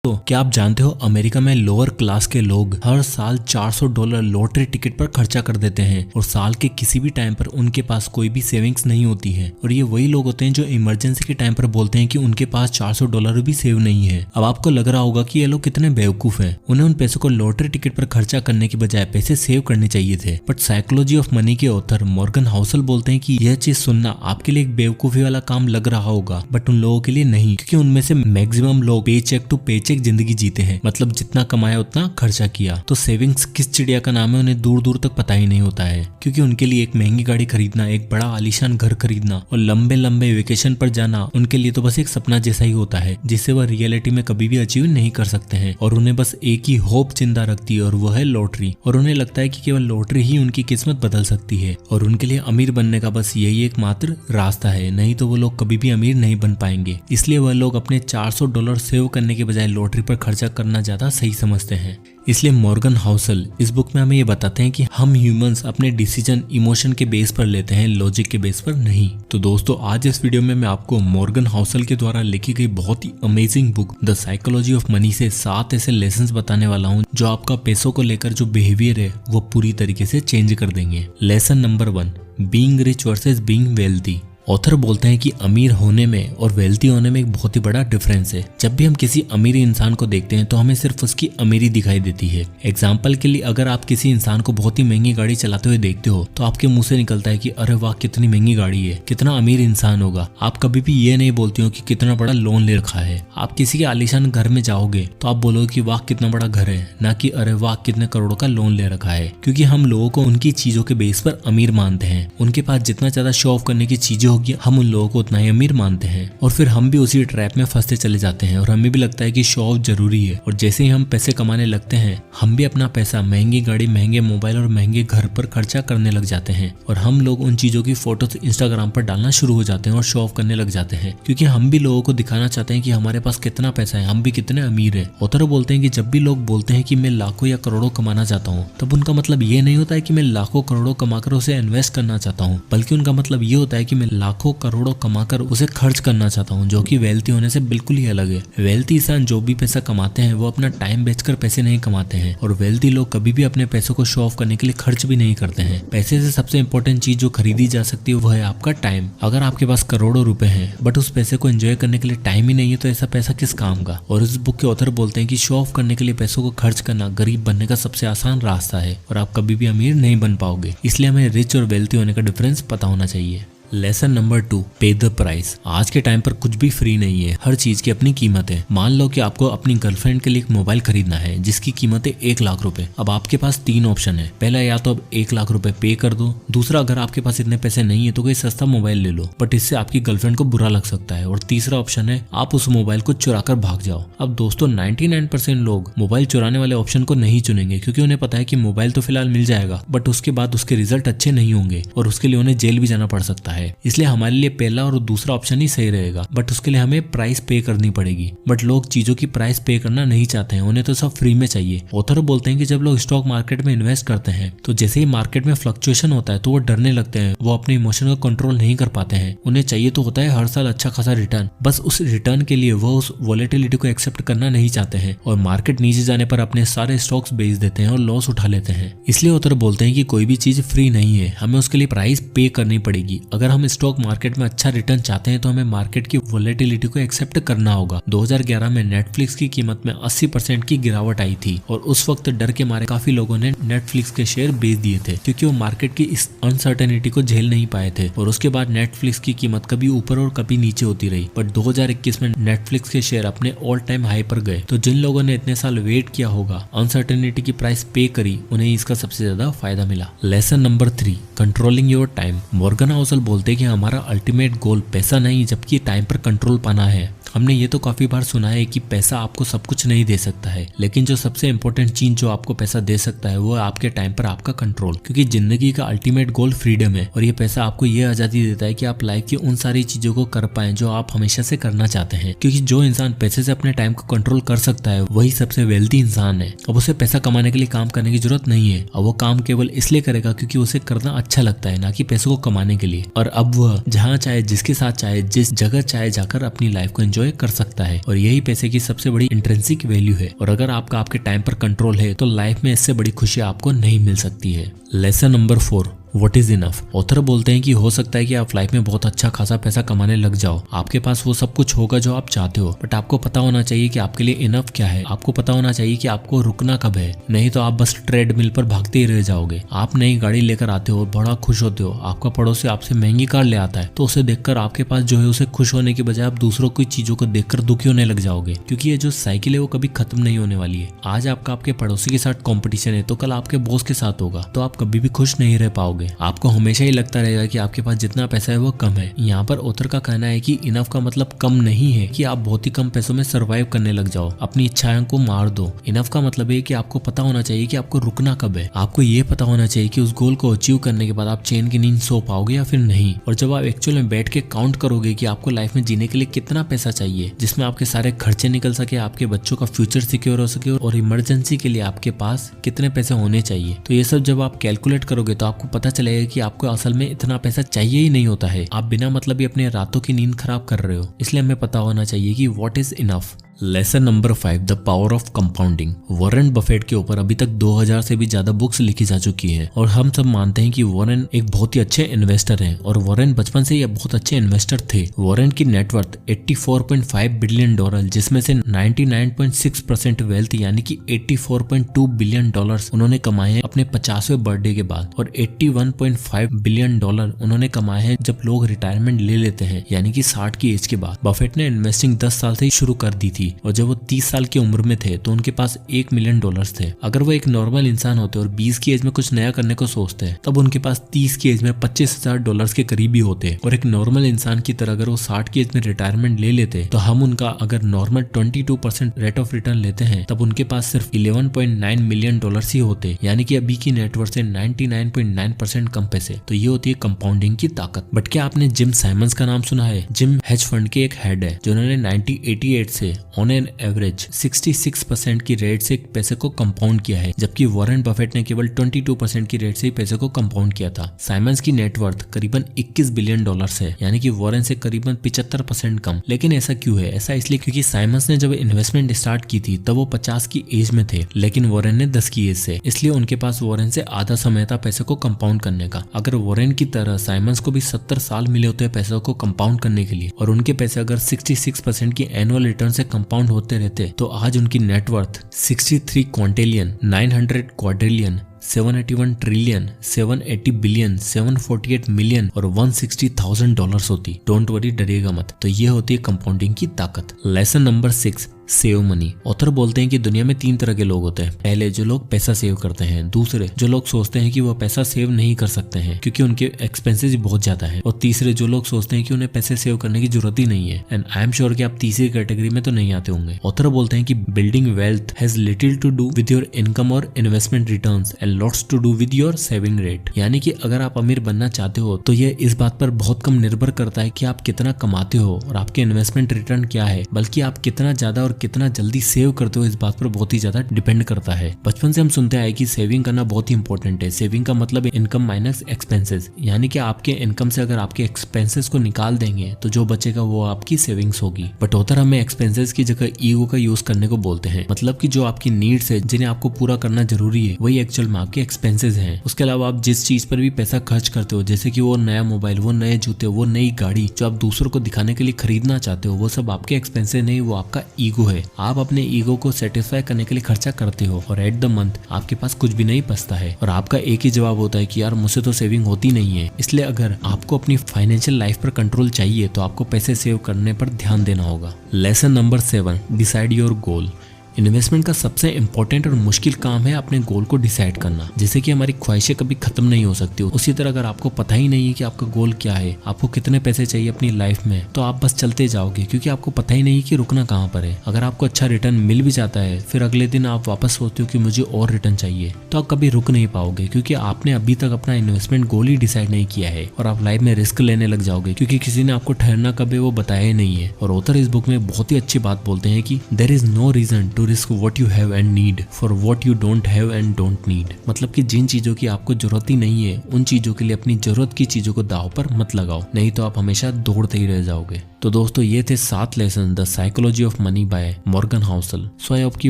तो क्या आप जानते हो अमेरिका में लोअर क्लास के लोग हर साल $400 लॉटरी टिकट पर खर्चा कर देते हैं और साल के किसी भी टाइम पर उनके पास कोई भी सेविंग्स नहीं होती है। और ये वही लोग होते हैं जो इमरजेंसी के टाइम पर बोलते हैं कि उनके पास $400 भी सेव नहीं है। अब आपको लग रहा होगा कि ये लोग कितने बेवकूफ हैं, उन्हें उन पैसों को लॉटरी टिकट पर खर्चा करने की बजाय पैसे सेव करने चाहिए थे। बट साइकोलॉजी ऑफ मनी के ऑथर मॉर्गन हाउसल बोलते हैं कि यह चीज सुनना आपके लिए एक बेवकूफी वाला काम लग रहा होगा, बट उन लोगों के लिए नहीं, क्योंकि उनमें से मैक्सिमम लोग पे चेक टू पे चेक जिंदगी जीते हैं, मतलब जितना कमाया उतना खर्चा किया। तो सेविंग्स किस चिड़िया का नाम है उन्हें दूर दूर तक पता ही नहीं होता है, क्योंकि उनके लिए एक महंगी गाड़ी खरीदना, एक बड़ा आलीशान घर खरीदना और लंबे लंबे वेकेशन पर जाना उनके लिए तो बस एक सपना जैसा ही होता है, जिसे वह रियलिटी में कभी भी अचीव नहीं कर सकते हैं। और उन्हें बस एक ही होप जिंदा रखती है और वह है लॉटरी। और उन्हें लगता है कि केवल लॉटरी ही उनकी किस्मत बदल सकती है और उनके लिए अमीर बनने का बस यही एकमात्र रास्ता है, नहीं तो वो लोग कभी भी अमीर नहीं बन पाएंगे। इसलिए वह लोग अपने $400 सेव करने के बजाय लॉटरी पर खर्चा करना ज्यादा सही समझते हैं। इसलिए मॉर्गन हाउसल इस बुक में हमें ये बताते हैं कि हम ह्यूमंस अपने डिसीजन इमोशन के बेस पर लेते हैं, लॉजिक के बेस पर नहीं। तो दोस्तों आज इस वीडियो में मैं आपको मॉर्गन हाउसल के द्वारा लिखी गई बहुत ही amazing book the psychology of money से 7 ऐसे लेसन्स बताने वाला हूँ जो आपका पैसों को लेकर जो बिहेवियर है वो पूरी तरीके से चेंज कर देंगे। Lesson number 1, being rich versus being wealthy. Author बोलते हैं कि अमीर होने में और वेल्थी होने में एक बहुत ही बड़ा डिफरेंस है। जब भी हम किसी अमीर इंसान को देखते हैं तो हमें सिर्फ उसकी अमीरी दिखाई देती है। एग्जाम्पल के लिए अगर आप किसी इंसान को बहुत ही महंगी गाड़ी चलाते हुए देखते हो तो आपके मुंह से निकलता है कि अरे वाह कितनी महंगी गाड़ी है, कितना अमीर इंसान होगा। आप कभी भी ये नहीं बोलते हो कि कितना बड़ा लोन ले रखा है। आप किसी के आलीशान घर में जाओगे तो आप बोलोगे कि वाह कितना बड़ा घर है, ना कि अरे वाह कितने करोड़ों का लोन ले रखा है। क्योंकि हम लोगों को उनकी चीजों के बेस पर अमीर मानते हैं। उनके पास जितना ज्यादा शो ऑफ करने की चीजें होगी हम उन लोगों को उतना ही अमीर मानते हैं और फिर हम भी उसी ट्रैप में फंसते चले जाते हैं और हमें भी लगता है कि शो ऑफ जरूरी है। और जैसे ही हम पैसे कमाने लगते हैं हम भी अपना पैसा महंगी गाड़ी, महंगे मोबाइल और महंगे घर पर खर्चा करने लग जाते हैं और हम लोग उन चीजों की फोटोज इंस्टाग्राम पर डालना शुरू हो जाते हैं और शो ऑफ करने लग जाते हैं, क्योंकि हम भी लोगों को दिखाना चाहते हैं कि हमारे पास कितना पैसा है, हम भी कितने अमीर है। ऑथर बोलते हैं कि जब भी लोग बोलते हैं कि मैं लाखों या करोड़ों कमाना चाहता हूँ तब उनका मतलब ये नहीं होता है कि मैं लाखों करोड़ों कमाकर उसे इन्वेस्ट करना चाहता हूँ, बल्कि उनका मतलब ये होता है कि मैं लाखों करोड़ों कमाकर उसे खर्च करना चाहता हूँ, जो कि वेल्थी होने से बिल्कुल ही अलग है। वेल्थी इंसान जो भी पैसा कमाते हैं वो अपना टाइम बेचकर पैसे नहीं कमाते हैं और वेल्थी लोग कभी भी अपने पैसों को शो ऑफ करने के लिए खर्च भी नहीं करते हैं। पैसे से सबसे इंपॉर्टेंट चीज जो खरीदी जा सकती है वो है आपका टाइम। अगर आपके पास करोड़ों रुपए हैं बट उस पैसे को एंजॉय करने के लिए टाइम ही नहीं है तो ऐसा पैसा किस काम का। और इस बुक के ऑथर बोलते हैं कि शो ऑफ करने के लिए पैसों को खर्च करना गरीब बनने का सबसे आसान रास्ता है और आप कभी भी अमीर नहीं बन पाओगे। इसलिए हमें रिच और वेल्थी होने का डिफरेंस पता होना चाहिए। लेसन नंबर 2, पे द प्राइस। आज के टाइम पर कुछ भी फ्री नहीं है, हर चीज की अपनी कीमत है। मान लो कि आपको अपनी गर्लफ्रेंड के लिए एक मोबाइल खरीदना है जिसकी कीमत है 1 लाख रुपए। अब आपके पास 3 ऑप्शन है। पहला, या तो अब 1 लाख रुपए पे कर दो। दूसरा, अगर आपके पास इतने पैसे नहीं है तो कोई सस्ता मोबाइल ले लो, बट इससे आपकी गर्लफ्रेंड को बुरा लग सकता है। और तीसरा ऑप्शन है आप उस मोबाइल को चुरा कर भाग जाओ। अब दोस्तों 99% लोग मोबाइल चुराने वाले ऑप्शन को नहीं चुनेंगे, क्योंकि उन्हें पता है कि मोबाइल तो फिलहाल मिल जाएगा बट उसके बाद उसके रिजल्ट अच्छे नहीं होंगे और उसके लिए उन्हें जेल भी जाना पड़ सकता है। इसलिए हमारे लिए पहला और दूसरा ऑप्शन ही सही रहेगा, बट उसके लिए हमें प्राइस पे करनी पड़ेगी। बट लोग चीजों की प्राइस पे करना नहीं चाहते हैं, उन्हें तो सब फ्री में चाहिए। ऑथर बोलते हैं कि जब लोग स्टॉक मार्केट में इन्वेस्ट करते हैं तो जैसे ही मार्केट में फ्लक्चुएशन होता है तो वो डरने लगते हैं, वो अपने इमोशन को कंट्रोल नहीं कर पाते हैं। उन्हें चाहिए तो होता है हर साल अच्छा खासा रिटर्न, बस उस रिटर्न के लिए वो उस वोलेटिलिटी को एक्सेप्ट करना नहीं चाहते हैं और मार्केट नीचे जाने पर अपने सारे स्टॉक्स बेच देते हैं और लॉस उठा लेते हैं। इसलिए ऑथर बोलते हैं कि कोई भी चीज फ्री नहीं है, हमें उसके लिए प्राइस पे करनी पड़ेगी। अगर हम स्टॉक मार्केट में अच्छा रिटर्न चाहते हैं तो हमें मार्केट की वोलेटिलिटी को एक्सेप्ट करना होगा। 2011 में नेटफ्लिक्स की कीमत में 80% की गिरावट आई थी और उस वक्त डर के मारे काफी लोगों ने नेटफ्लिक्स के शेयर बेच दिए थे, क्योंकि वो मार्केट की इस अनसर्टेनिटी को झेल नहीं पाए थे। और उसके बाद नेटफ्लिक्स की कीमत कभी ऊपर और कभी नीचे होती रही, बट 2021 में नेटफ्लिक्स के शेयर अपने ऑल टाइम हाई पर गए। तो जिन लोगों ने इतने साल वेट किया होगा, अनसर्टेनिटी की प्राइस पे करी, उन्हें इसका सबसे ज्यादा फायदा मिला। Lesson number 3, controlling your time. Morgan Housel बोलते हैं कि हमारा अल्टीमेट गोल पैसा नहीं जबकि टाइम पर कंट्रोल पाना है। हमने ये तो काफी बार सुना है कि पैसा आपको सब कुछ नहीं दे सकता है, लेकिन जो सबसे इंपॉर्टेंट चीज जो आपको पैसा दे सकता है वो है आपके टाइम पर आपका कंट्रोल। क्योंकि जिंदगी का अल्टीमेट गोल फ्रीडम है और ये पैसा आपको ये आजादी देता है कि आप लाइफ की उन सारी चीजों को कर पाएं जो आप हमेशा से करना चाहते हैं। क्योंकि जो इंसान पैसे से अपने टाइम को कंट्रोल कर सकता है वही सबसे वेल्दी इंसान है। अब उसे पैसा कमाने के लिए काम करने की जरूरत नहीं है। अब वो काम केवल इसलिए करेगा क्योंकि उसे करना अच्छा लगता है, ना कि पैसों को कमाने के लिए। और अब वह जहाँ चाहे, जिसके साथ चाहे, जिस जगह चाहे जाकर अपनी लाइफ को एंजॉय कर सकता है। और यही पैसे की सबसे बड़ी इंट्रिंसिक वैल्यू है। और अगर आपका आपके टाइम पर कंट्रोल है तो लाइफ में इससे बड़ी खुशी आपको नहीं मिल सकती है। Lesson number 4, what is enough. Author बोलते हैं कि हो सकता है कि आप लाइफ में बहुत अच्छा खासा पैसा कमाने लग जाओ, आपके पास वो सब कुछ होगा जो आप चाहते हो, बट आपको पता होना चाहिए कि आपके लिए इनफ क्या है। आपको पता होना चाहिए कि आपको रुकना कब है, नहीं तो आप बस ट्रेडमिल पर भागते ही रह जाओगे। आप नई गाड़ी लेकर आते हो, बड़ा खुश होते हो, आपका पड़ोसी आपसे महंगी कार ले आता है, तो उसे देखकर आपके पास जो है उसे खुश होने के बजाय आप दूसरों की चीजों को देखकर दुखी होने लग जाओगे, क्योंकि ये जो साइकिल है वो कभी खत्म नहीं होने वाली है। आज आपका आपके पड़ोसी के साथ कॉम्पिटिशन है तो कल आपके बॉस के साथ होगा, तो आप कभी भी खुश नहीं रह पाओगे। आपको हमेशा ही लगता रहेगा कि आपके पास जितना पैसा है वो कम है। यहाँ पर ऑथर का कहना है कि इनफ का मतलब कम नहीं है कि आप बहुत ही कम पैसों में सर्वाइव करने लग जाओ, अपनी इच्छाओं को मार दो। इनफ का मतलब है कि आपको पता होना चाहिए कि आपको रुकना कब है। आपको ये पता होना चाहिए कि उस गोल को अचीव करने के बाद आप चैन की नींद सो पाओगे या फिर नहीं। और जब आप एक्चुअल में बैठ के काउंट करोगे कि आपको लाइफ में जीने के लिए कितना पैसा चाहिए, जिसमें आपके सारे खर्चे निकल सके, आपके बच्चों का फ्यूचर सिक्योर हो सके और इमरजेंसी के लिए आपके पास कितने पैसे होने चाहिए, तो ये सब जब आप कैलकुलेट करोगे तो आपको पता चलेगा कि आपको असल में इतना पैसा चाहिए ही नहीं होता है। आप बिना मतलब ही अपने रातों की नींद खराब कर रहे हो। इसलिए हमें पता होना चाहिए कि what is enough. Lesson number 5, the power of compounding. Warren Buffett के ऊपर अभी तक 2000 से भी ज्यादा बुक्स लिखी जा चुकी हैं और हम सब मानते हैं कि वॉरेन एक बहुत ही अच्छे इन्वेस्टर हैं और वॉरेन बचपन से ही बहुत अच्छे इन्वेस्टर थे। वॉरेन की नेटवर्थ $84.5 बिलियन, जिसमें से 99.6% वेल्थ यानी कि $84.2 बिलियन उन्होंने कमाए हैं अपने 50वें बर्थडे के बाद, और $81.5 बिलियन उन्होंने कमाए हैं जब लोग रिटायरमेंट ले लेते हैं यानी कि 60 की एज के बाद। बफेट ने इन्वेस्टिंग 10 साल से ही शुरू कर दी थी और जब वो 30 साल की उम्र में थे तो उनके पास $1 मिलियन थे। अगर वो एक नॉर्मल इंसान होते और 20 की एज में कुछ नया करने को सोचते तब उनके पास 30 की एज में $25,000 के करीब ही होते। और एक नॉर्मल इंसान की तरह अगर वो 60 की एज में रिटायरमेंट ले लेते तो हम उनका अगर नॉर्मल 22% रेट ऑफ रिटर्न लेते हैं तब उनके पास सिर्फ $11.9 मिलियन ही होते, यानी कि अभी की नेटवर्थ से 99.9% कम पैसे। तो ये होती है कंपाउंडिंग की ताकत। बट क्या आपने जिम साइमंस का नाम सुना है? जिम हेज फंड के एक हेड है जिन्होंने 1988 से ऑन एन एवरेज 66% की रेट से पैसे को कंपाउंड किया है, जबकि वॉरेन बफेट ने केवल 22% की रेट से पैसे को कंपाउंड किया था। साइमंस की नेटवर्थ करीबन $21 बिलियन है, यानी कि वॉरेन से करीबन 75% कम। लेकिन ऐसा क्यों है? ऐसा इसलिए क्योंकि साइमंस ने जब इन्वेस्टमेंट स्टार्ट की थी तब वो 50 की एज में थे, लेकिन वॉरेन ने 10 की एज से, इसलिए उनके पास वॉरेन से आधा समय था पैसे को कंपाउंड करने का। अगर वॉरेन की तरह साइमंस को भी 70 साल मिले होते हैं पैसों को कंपाउंड करने के लिए और उनके पैसे अगर 66% की एनुअल रिटर्न से कंपाउंड होते रहते तो आज उनकी net worth 63 क्वांटिलियन, 900 quadrillion, 781 trillion, 780 billion, 748 million और $160,000 होती। डोंट वरी, डरिएगा मत। तो ये होती है कंपाउंडिंग की ताकत। Lesson number 6, save money. Author बोलते हैं कि दुनिया में 3 तरह के लोग होते हैं। पहले जो लोग पैसा सेव करते हैं, दूसरे जो लोग सोचते हैं कि वो पैसा सेव नहीं कर सकते हैं क्योंकि उनके एक्सपेंसेस बहुत ज्यादा है, और तीसरे जो लोग सोचते हैं कि उन्हें पैसे सेव करने की जरूरत ही नहीं है। एंड आई एम श्योर कि आप तीसरी कैटेगरी में तो नहीं आते होंगे। ऑथर बोलते हैं कि building wealth has little to do with your income और investment returns and lots to do with your saving rate. यानी कि अगर आप अमीर बनना चाहते हो तो ये इस बात पर बहुत कम निर्भर करता है कि आप कितना कमाते हो और आपके इन्वेस्टमेंट रिटर्न क्या है, बल्कि आप कितना ज्यादा और कितना जल्दी सेव करते हो इस बात पर बहुत ही ज्यादा डिपेंड करता है। बचपन से हम सुनते आए कि सेविंग करना बहुत ही इंपॉर्टेंट है। सेविंग का मतलब इनकम माइनस एक्सपेंसेस, यानी कि आपके इनकम से अगर आपके एक्सपेंसेस को निकाल देंगे तो जो बचेगा वो आपकी सेविंग्स होगी। बट ऑथर हमें एक्सपेंसेस की जगह ईगो का यूज करने को बोलते हैं, मतलब कि जो आपकी नीड्स है जिन्हें आपको पूरा करना जरूरी है वही एक्चुअल में आपके एक्सपेंसेस हैं। उसके अलावा आप जिस चीज पर भी पैसा खर्च करते हो, जैसे कि वो नया मोबाइल, वो नए जूते, वो नई गाड़ी जो आप दूसरों को दिखाने के लिए खरीदना चाहते हो, वो सब आपके एक्सपेंसेस नहीं, वो आपका ईगो है। आप अपने ईगो को सेटिस्फाई करने के लिए खर्चा करते हो और एट द मंथ आपके पास कुछ भी नहीं बचता है और आपका एक ही जवाब होता है कि यार मुझसे तो सेविंग होती नहीं है। इसलिए अगर आपको अपनी फाइनेंशियल लाइफ पर कंट्रोल चाहिए तो आपको पैसे सेव करने पर ध्यान देना होगा। Lesson number 7, decide your goal. Investment का सबसे इंपॉर्टेंट और मुश्किल काम है अपने गोल को डिसाइड करना। जैसे कि हमारी ख्वाहिशें कभी खत्म नहीं हो सकती, उसी तरह अगर आपको पता ही नहीं है कि आपका गोल क्या है, आपको कितने पैसे चाहिए अपनी लाइफ में, तो आप बस चलते जाओगे क्योंकि आपको पता ही नहीं कि रुकना कहाँ पर है। अगर आपको अच्छा रिटर्न मिल भी जाता है फिर अगले दिन आप वापस सोचते हो कि मुझे और रिटर्न चाहिए, तो आप कभी रुक नहीं पाओगे क्योंकि आपने अभी तक अपना इन्वेस्टमेंट गोल ही डिसाइड नहीं किया है और आप लाइफ में रिस्क लेने लग जाओगे क्योंकि किसी ने आपको ठहरना कब है वो बताया ही नहीं है। और ऑथर इस बुक में बहुत ही अच्छी बात बोलते हैं कि there is no reason to to risk what you have and need for what you don't have and don't need. मतलब कि जिन चीजों की आपको जरूरत ही नहीं है उन चीजों के लिए अपनी जरूरत की चीजों को दांव पर मत लगाओ, नहीं तो आप हमेशा दौड़ते ही रह जाओगे। तो दोस्तों ये थे 7 lesson the psychology of money by Morgan Housel. So I hope की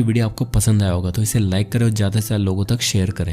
वीडियो आपको पसंद आया होगा, तो इसे लाइक करें और ज्यादा से ज्यादा लोगों तक शेयर करें।